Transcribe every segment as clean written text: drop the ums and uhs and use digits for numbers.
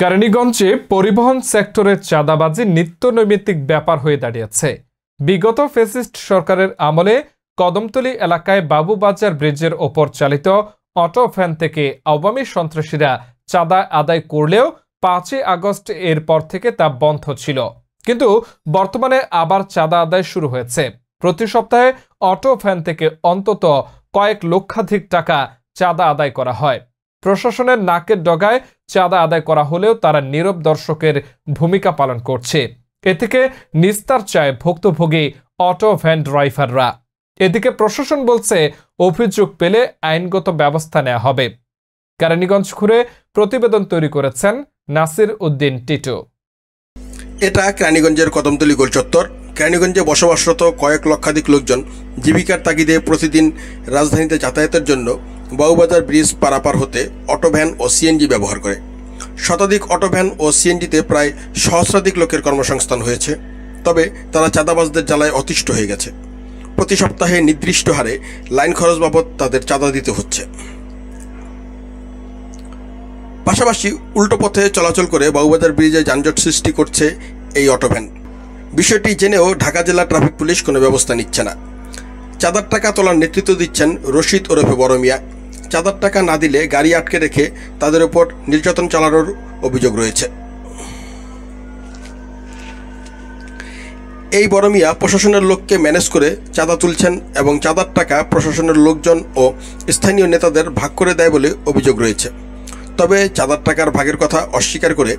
কেরানীগঞ্জে পরিবহন সেক্টরের চাঁদাবাজি নিত্যনৈমিত্তিক ব্যাপার হয়ে দাঁড়িয়েছে। বিগত ফ্যাসিস্ট সরকারের আমলে কদমতলী এলাকায় বাবুবাজার ব্রিজের ওপর চালিত অটো ভ্যান থেকে আওয়ামী সন্ত্রাসীরা চাঁদা আদায় করলেও 5 আগস্ট এর পর থেকে তা বন্ধ ছিল, কিন্তু বর্তমানে আবার চাঁদা আদায় শুরু হয়েছে। প্রতি সপ্তাহে অটো ভ্যান থেকে অন্তত কয়েক লক্ষাধিক টাকা চাঁদা আদায় করা হয়। প্রশাসনের নাকের ডগায় চাঁদা আদায় করা হলেও তারা নীরব দর্শকের ভূমিকা পালন করছে। এ থেকে নিস্তার চায় ভুক্তভোগী অটো ভ্যান ড্রাইভাররা। এদিকে প্রশাসন বলছে অভিযোগ পেলে আইনগত ব্যবস্থা নেওয়া হবে। কেরানীগঞ্জ ঘুরে প্রতিবেদন তৈরি করেছেন নাসির উদ্দিন টিটু। এটা কেরানীগঞ্জের কদমতলী গোল চত্বর। কেরানীগঞ্জে বসবাসরত কয়েক লক্ষাধিক লোকজন জীবিকার তাগিদে প্রতিদিন রাজধানীতে যাতায়াতের জন্য বাবুবাজার ব্রিজ পারাপার হতে অটোভ্যান ও সিএনজি ব্যবহার করে। শতাধিক অটোভ্যান ও সিএনজিতে প্রায় সহস্রাধিক লোকের কর্মসংস্থান হয়েছে। তবে তারা চাঁদাবাজদের জ্বালায় অতিষ্ঠ হয়ে গেছে। প্রতি সপ্তাহে নির্দিষ্ট হারে লাইন খরচ বাবদ তাদের চাঁদা দিতে হচ্ছে। পাশাপাশি উল্টো পথে চলাচল করে বাবুবাজার ব্রিজে যানজট সৃষ্টি করছে এই অটোভ্যান। বিষয়টি জেনেও ঢাকা জেলা ট্রাফিক পুলিশ কোনো ব্যবস্থা নিচ্ছে না। চাঁদার টাকা তোলার নেতৃত্ব দিচ্ছেন রশিদ ওরফে বড় মিয়া। চাঁদার টাকা না দিলে গাড়ি আটকে রেখে তাদের উপর নির্যাতন চালানোর অভিযোগ রয়েছে। এই বড় মিয়া প্রশাসনের লোককে ম্যানেজ করে চাঁদা তুলছেন এবং চাঁদার টাকা প্রশাসনের লোকজন ও স্থানীয় নেতাদের ভাগ করে দেয় বলে অভিযোগ রয়েছে। তবে চাঁদার টাকার ভাগের কথা অস্বীকার করে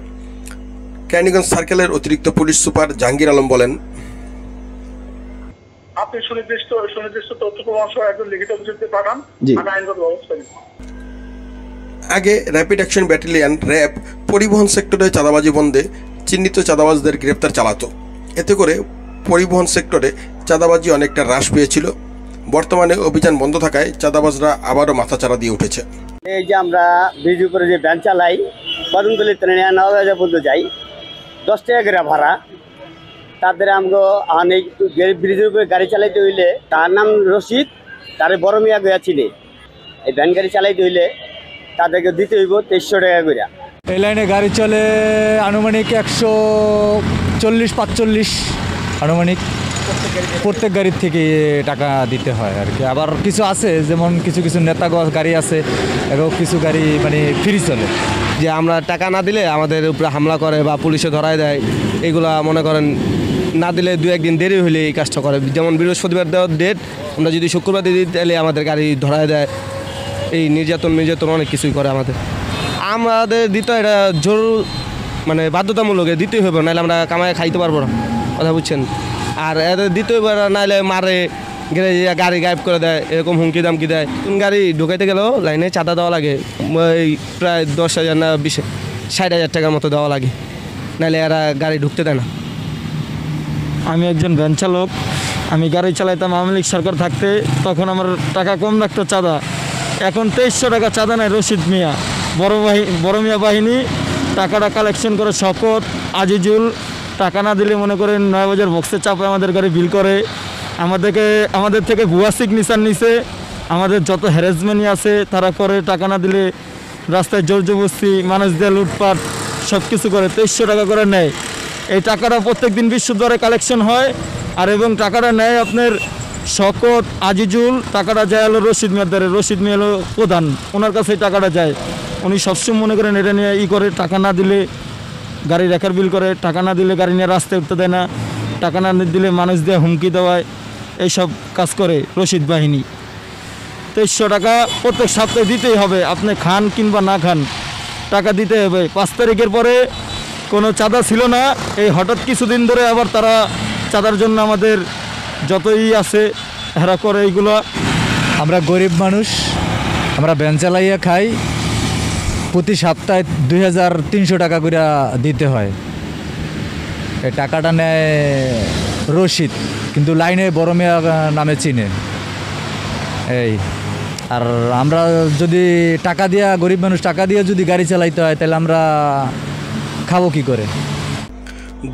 কেরানীগঞ্জ সার্কেলের অতিরিক্ত পুলিশ সুপার জাহাঙ্গীর আলম বলেন, আপনি সুনির্দিষ্ট তথ্য প্রমাণ সহ একজন লিখিত অভিযোগ পাঠান, আমি আইনগত ব্যবস্থা নিব। আগে র্যাপিড অ্যাকশন ব্যাটালিয়ন র্যাব পরিবহন সেক্টরে চাঁদাবাজি বন্ধে চিহ্নিত চাঁদাবাজদের গ্রেপ্তার চালাতো। এতে করে পরিবহন সেক্টরে চাঁদাবাজি অনেকটা হ্রাস পেয়েছিল। বর্তমানে অভিযান বন্ধ থাকায় চাঁদাবাজরা আবারও মাথাচাড়া দিয়ে উঠেছে। এই যে আমরা ব্রিজ উপরে যে ভ্যান চালাই, কদমতলী ট্রেনে নওগাঁ পর্যন্ত যাই, 10 টাকা করে ভাড়া। তাদের আমগো অনেক ব্রিজের উপরে গাড়ি চালাইতে হইলে তার নাম রশিদ, তার বড় মিয়া গয়া চিনে। এই ভ্যান গাড়ি চালাইতে হইলে তাদেরকে দিতে হইব 2300 টাকা করে। এই লাইনে গাড়ি চলে আনুমানিক 140-45 আনুমানিক প্রত্যেক গাড়ির থেকে টাকা দিতে হয় আর কি। আবার কিছু আছে যেমন কিছু নেতা গাড়ি আছে এবং কিছু গাড়ি মানে ফ্রি চলে, যে আমরা টাকা না দিলে আমাদের উপরে হামলা করে বা পুলিশে ধরায় দেয়। এগুলা মনে করেন না দিলে 2-1 দিন দেরি হলে এই কাজটা করে। যেমন বৃহস্পতিবার দেওয়ার ডেট, আমরা যদি শুক্রবার দিয়ে দিই তাহলে আমাদের গাড়ি ধরায় দেয়। এই নির্যাতন অনেক কিছুই করে আমাদের দিতে। এটা জরুর মানে বাধ্যতামূলক দিতেই হবে, নাহলে আমরা কামায় খাইতে পারবো না, কথা বুঝছেন। আর এদের দিতেই পারে, নাহলে মারে, গাড়ি গায়েব করে দেয়, এরকম হুমকি দামকি দেয়। গাড়ি ঢুকাইতে গেলেও লাইনে চাঁদা দেওয়া লাগে, প্রায় 10,000 না 60,000 টাকার মতো দেওয়া লাগে, নাহলে এরা গাড়ি ঢুকতে দেয় না। আমি একজন ভ্যান চালক। আমি গাড়ি চালাইতাম আওয়ামী লীগ সরকার থাকতে, তখন আমার টাকা কম লাগতো চাঁদা। এখন 2300 টাকা চাঁদা নেয় রশিদ মিয়া, বড় মিয়া বাহিনী টাকাটা কালেকশন করে। শকত, আজিজুল টাকা না দিলে মনে করেন 9 বাজার বক্সে চাপে আমাদের গাড়ি বিল করে। আমাদের থেকে ভুয়া সিগনেচার নিছে। আমাদের যত হ্যারাসমেন্টই আছে তারা করে। টাকা না দিলে রাস্তায় জোর জবরদস্তি, মানুষ দিয়ে লুটপাট সব কিছু করে। 2300 টাকা করে নেয়। এই টাকাটা প্রত্যেক দিন বিশুদ্ধরে কালেকশন হয়। আর এবং টাকাটা নেয় আপনার শকত, আজিজুল, টাকাটা যায় হলো রশিদ মিয়ার দ্বারে। রশিদ মিয়া হলো প্রধান, ওনার কাছে টাকাটা যায়। উনি সবসময় মনে করেন এটা নিয়ে করে। টাকা না দিলে গাড়ি রেখার বিল করে, টাকা না দিলে গাড়ি নিয়ে রাস্তায় উঠতে দেয় না, টাকা না দিলে মানুষ দিয়ে হুমকি দেওয়ায়, এইসব কাজ করে রশিদ বাহিনী। 2300 টাকা প্রত্যেক সপ্তাহে দিতেই হবে, আপনি খান কিংবা না খান টাকা দিতে হবে। 5 তারিখের পরে কোনো চাঁদা ছিল না। এই হঠাৎ কিছুদিন ধরে আবার তারা চাঁদার জন্য আমাদের যতই আছে এরা করে এইগুলো। আমরা গরিব মানুষ, আমরা ভ্যান চালাইয়া খাই। প্রতি সপ্তাহে 2300 টাকা করে দিতে হয়। এই টাকাটা নেয় রশিদ, কিন্তু লাইনে বড় মেয়া নামে চিনে। এই আর আমরা যদি টাকা দিয়া, গরিব মানুষ টাকা দিয়ে যদি গাড়ি চালাইতে হয়, তাহলে আমরা খাবো কি করে?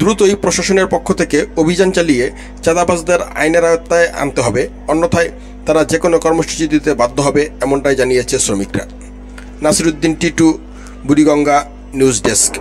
দ্রুতই প্রশাসনের পক্ষ থেকে অভিযান চালিয়ে চাঁদাবাজদের আইনের আওতায় আনতে হবে, অন্যথায় তারা যে কোনো কর্মসূচি দিতে বাধ্য হবে, এমনটাই জানিয়েছে শ্রমিকরা। Nasir Uddin Titu, Buriganga news desk.